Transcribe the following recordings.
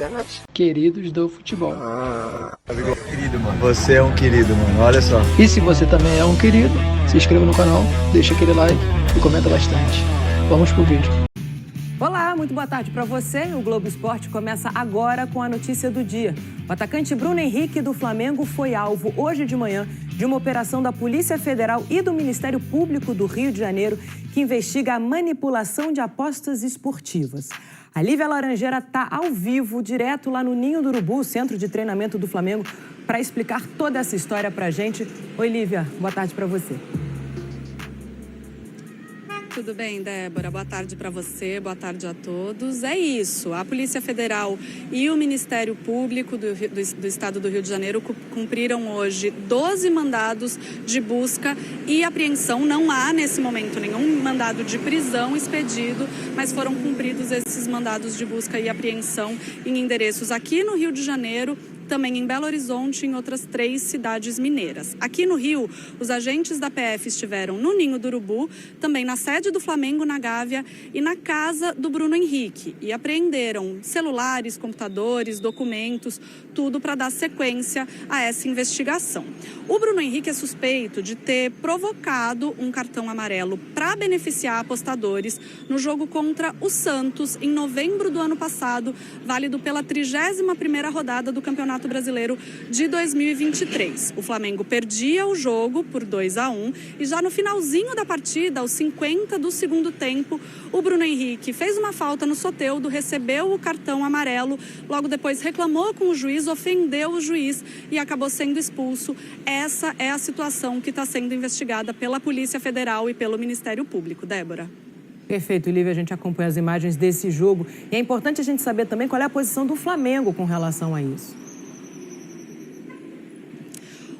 chat? Queridos do futebol. Querido, mano. Você é um querido, mano. Olha só. E se você também é um querido, se inscreva no canal, deixa aquele like e comenta bastante. Vamos pro vídeo. Olá, muito boa tarde para você. O Globo Esporte começa agora com a notícia do dia. O atacante Bruno Henrique do Flamengo foi alvo hoje de manhã de uma operação da Polícia Federal e do Ministério Público do Rio de Janeiro que investiga a manipulação de apostas esportivas. A Lívia Laranjeira está ao vivo, direto lá no Ninho do Urubu, centro de treinamento do Flamengo, para explicar toda essa história para a gente. Oi, Lívia, boa tarde para você. Tudo bem, Débora? Boa tarde para você, boa tarde a todos. É isso, a Polícia Federal e o Ministério Público do Estado do Rio de Janeiro cumpriram hoje 12 mandados de busca e apreensão. Não há, nesse momento, nenhum mandado de prisão expedido, mas foram cumpridos esses mandados de busca e apreensão em endereços aqui no Rio de Janeiro, também em Belo Horizonte e em outras 3 cidades mineiras. Aqui no Rio, os agentes da PF estiveram no Ninho do Urubu, também na sede do Flamengo, na Gávea, e na casa do Bruno Henrique. E apreenderam celulares, computadores, documentos, tudo para dar sequência a essa investigação. O Bruno Henrique é suspeito de ter provocado um cartão amarelo para beneficiar apostadores no jogo contra o Santos em novembro do ano passado, válido pela 31ª rodada do Campeonato Brasileiro de 2023. O Flamengo perdia o jogo por 2-1 e já no finalzinho da partida, aos 50 do segundo tempo, o Bruno Henrique fez uma falta no Soteldo, recebeu o cartão amarelo, logo depois reclamou com o juiz, ofendeu o juiz e acabou sendo expulso. Essa é a situação que está sendo investigada pela Polícia Federal e pelo Ministério Público. Débora. Perfeito, Lívia, a gente acompanha as imagens desse jogo e é importante a gente saber também qual é a posição do Flamengo com relação a isso.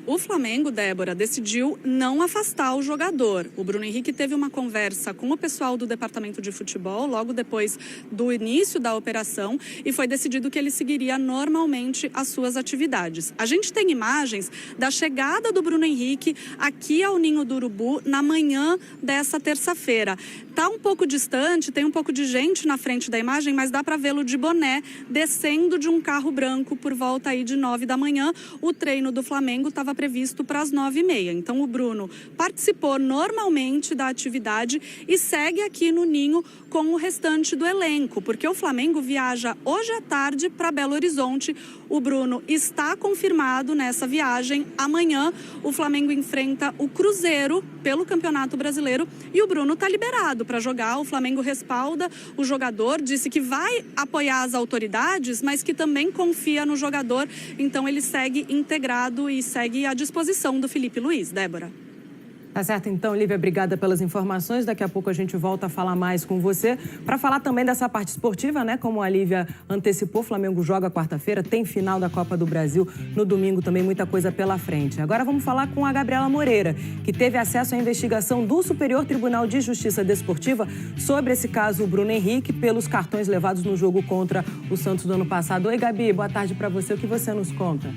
O Flamengo, Débora, decidiu não afastar o jogador. O Bruno Henrique teve uma conversa com o pessoal do departamento de futebol logo depois do início da operação e foi decidido que ele seguiria normalmente as suas atividades. A gente tem imagens da chegada do Bruno Henrique aqui ao Ninho do Urubu na manhã dessa terça-feira. Está um pouco distante, tem um pouco de gente na frente da imagem, mas dá para vê-lo de boné descendo de um carro branco por volta aí de 9 da manhã. O treino do Flamengo estava previsto para as 9h30. Então o Bruno participou normalmente da atividade e segue aqui no Ninho com o restante do elenco, porque o Flamengo viaja hoje à tarde para Belo Horizonte. O Bruno está confirmado nessa viagem. Amanhã o Flamengo enfrenta o Cruzeiro pelo Campeonato Brasileiro e o Bruno está liberado para jogar. O Flamengo respalda o jogador, disse que vai apoiar as autoridades, mas que também confia no jogador. Então ele segue integrado e segue à disposição do Felipe Luiz. Débora. Tá certo, então, Lívia, obrigada pelas informações. Daqui a pouco a gente volta a falar mais com você para falar também dessa parte esportiva, né? Como a Lívia antecipou, o Flamengo joga quarta-feira, tem final da Copa do Brasil no domingo também, muita coisa pela frente. Agora vamos falar com a Gabriela Moreira, que teve acesso à investigação do Superior Tribunal de Justiça Desportiva sobre esse caso Bruno Henrique pelos cartões levados no jogo contra o Santos do ano passado. Oi, Gabi, boa tarde para você. O que você nos conta?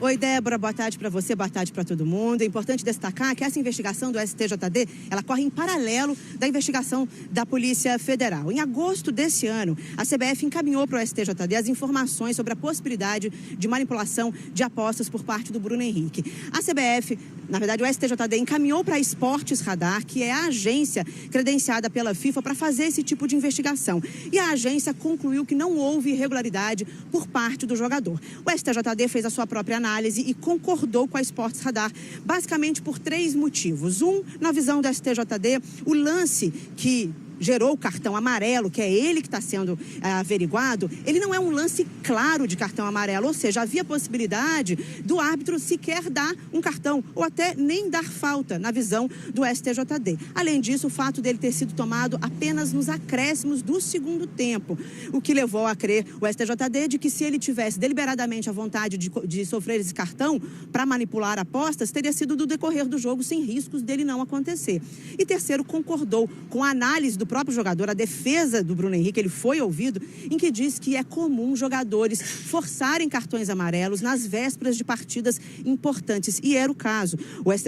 Oi, Débora, boa tarde para você, boa tarde para todo mundo. É importante destacar que essa investigação do STJD, ela corre em paralelo da investigação da Polícia Federal. Em agosto desse ano, a CBF encaminhou para o STJD as informações sobre a possibilidade de manipulação de apostas por parte do Bruno Henrique. A CBF, na verdade, o STJD encaminhou para a Esportes Radar, que é a agência credenciada pela FIFA para fazer esse tipo de investigação. E a agência concluiu que não houve irregularidade por parte do jogador. O STJD fez a sua própria análise e concordou com a Esportes Radar, basicamente por 3 motivos. Na visão do STJD, o lance que gerou o cartão amarelo, que é ele que está sendo averiguado, ele não é um lance claro de cartão amarelo, ou seja, havia possibilidade do árbitro sequer dar um cartão ou até nem dar falta na visão do STJD. Além disso, o fato dele ter sido tomado apenas nos acréscimos do segundo tempo, o que levou a crer o STJD de que se ele tivesse deliberadamente a vontade de sofrer esse cartão para manipular apostas, teria sido do decorrer do jogo sem riscos dele não acontecer. E terceiro, concordou com a análise do próprio jogador, a defesa do Bruno Henrique, ele foi ouvido, em que diz que é comum jogadores forçarem cartões amarelos nas vésperas de partidas importantes. E era o caso.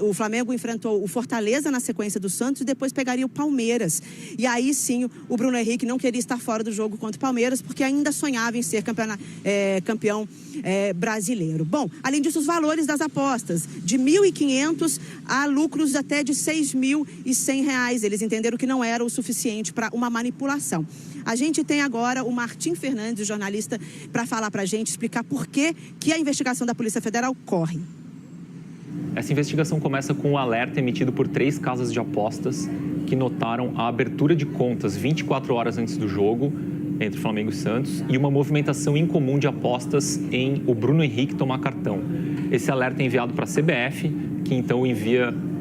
O Flamengo enfrentou o Fortaleza na sequência do Santos e depois pegaria o Palmeiras. E aí sim, o Bruno Henrique não queria estar fora do jogo contra o Palmeiras, porque ainda sonhava em ser campeão brasileiro. Bom, além disso, os valores das apostas, de R$ 1.500 a lucros até de R$ 6.100. Eles entenderam que não era o suficiente para uma manipulação. A gente tem agora o Martim Fernandes, jornalista, para falar para a gente, explicar por que a investigação da Polícia Federal corre. Essa investigação começa com um alerta emitido por 3 casas de apostas que notaram a abertura de contas 24 horas antes do jogo entre Flamengo e Santos e uma movimentação incomum de apostas em o Bruno Henrique tomar cartão. Esse alerta é enviado para a CBF, que então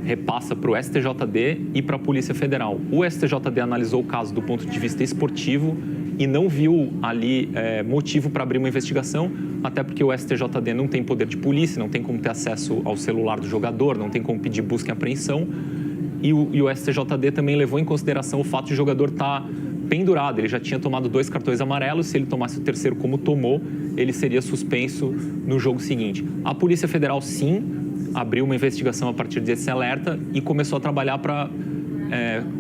repassa para o STJD e para a Polícia Federal. O STJD analisou o caso do ponto de vista esportivo e não viu ali motivo para abrir uma investigação, até porque o STJD não tem poder de polícia, não tem como ter acesso ao celular do jogador, não tem como pedir busca e apreensão. E o STJD também levou em consideração o fato de o jogador estar pendurado. Ele já tinha tomado 2 cartões amarelos, se ele tomasse o terceiro como tomou, ele seria suspenso no jogo seguinte. A Polícia Federal, sim, abriu uma investigação a partir desse alerta e começou a trabalhar para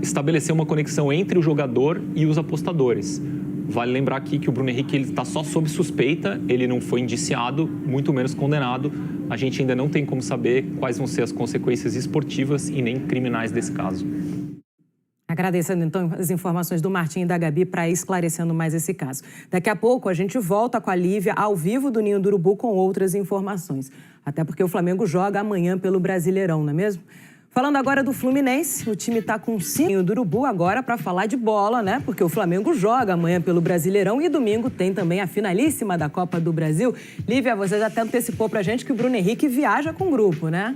estabelecer uma conexão entre o jogador e os apostadores. Vale lembrar aqui que o Bruno Henrique está só sob suspeita, ele não foi indiciado, muito menos condenado. A gente ainda não tem como saber quais vão ser as consequências esportivas e nem criminais desse caso. Agradecendo, então, as informações do Martim e da Gabi para esclarecendo mais esse caso. Daqui a pouco, a gente volta com a Lívia ao vivo do Ninho do Urubu com outras informações. Até porque o Flamengo joga amanhã pelo Brasileirão, não é mesmo? Falando agora do Fluminense, o time está com 5 do Urubu agora para falar de bola, né? Porque o Flamengo joga amanhã pelo Brasileirão e domingo tem também a finalíssima da Copa do Brasil. Lívia, você já até antecipou para a gente que o Bruno Henrique viaja com o grupo, né?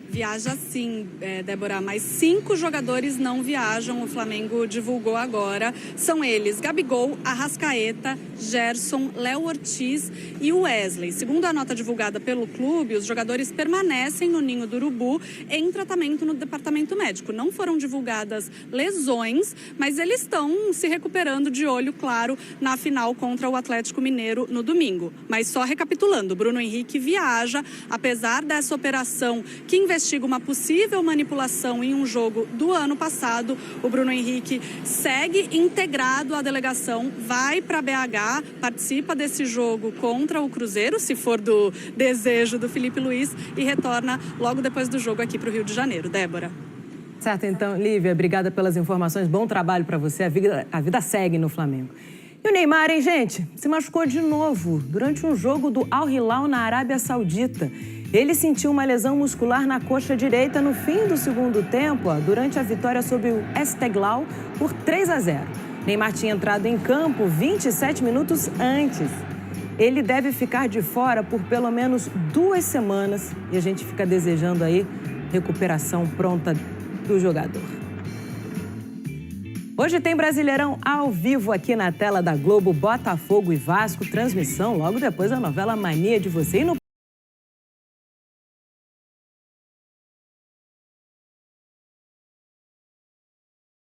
Viaja sim, Débora, mas 5 jogadores não viajam, o Flamengo divulgou agora. São eles Gabigol, Arrascaeta, Gerson, Léo Ortiz e o Wesley. Segundo a nota divulgada pelo clube, os jogadores permanecem no Ninho do Urubu em tratamento no departamento médico. Não foram divulgadas lesões, mas eles estão se recuperando de olho, claro, na final contra o Atlético Mineiro no domingo. Mas só recapitulando, Bruno Henrique viaja, apesar dessa operação que investiga uma possível manipulação em um jogo do ano passado. O Bruno Henrique segue integrado à delegação, vai para BH, participa desse jogo contra o Cruzeiro, se for do desejo do Felipe Luiz, e retorna logo depois do jogo aqui para o Rio de Janeiro. Débora. Certo, então, Lívia, obrigada pelas informações. Bom trabalho para você. A vida segue no Flamengo. E o Neymar, hein, gente? Se machucou de novo durante um jogo do Al Hilal na Arábia Saudita. Ele sentiu uma lesão muscular na coxa direita no fim do segundo tempo, durante a vitória sobre o Esteghlal por 3-0. Neymar tinha entrado em campo 27 minutos antes. Ele deve ficar de fora por pelo menos 2 semanas e a gente fica desejando aí recuperação pronta do jogador. Hoje tem Brasileirão ao vivo aqui na tela da Globo, Botafogo e Vasco, transmissão logo depois da novela Mania de Você. E no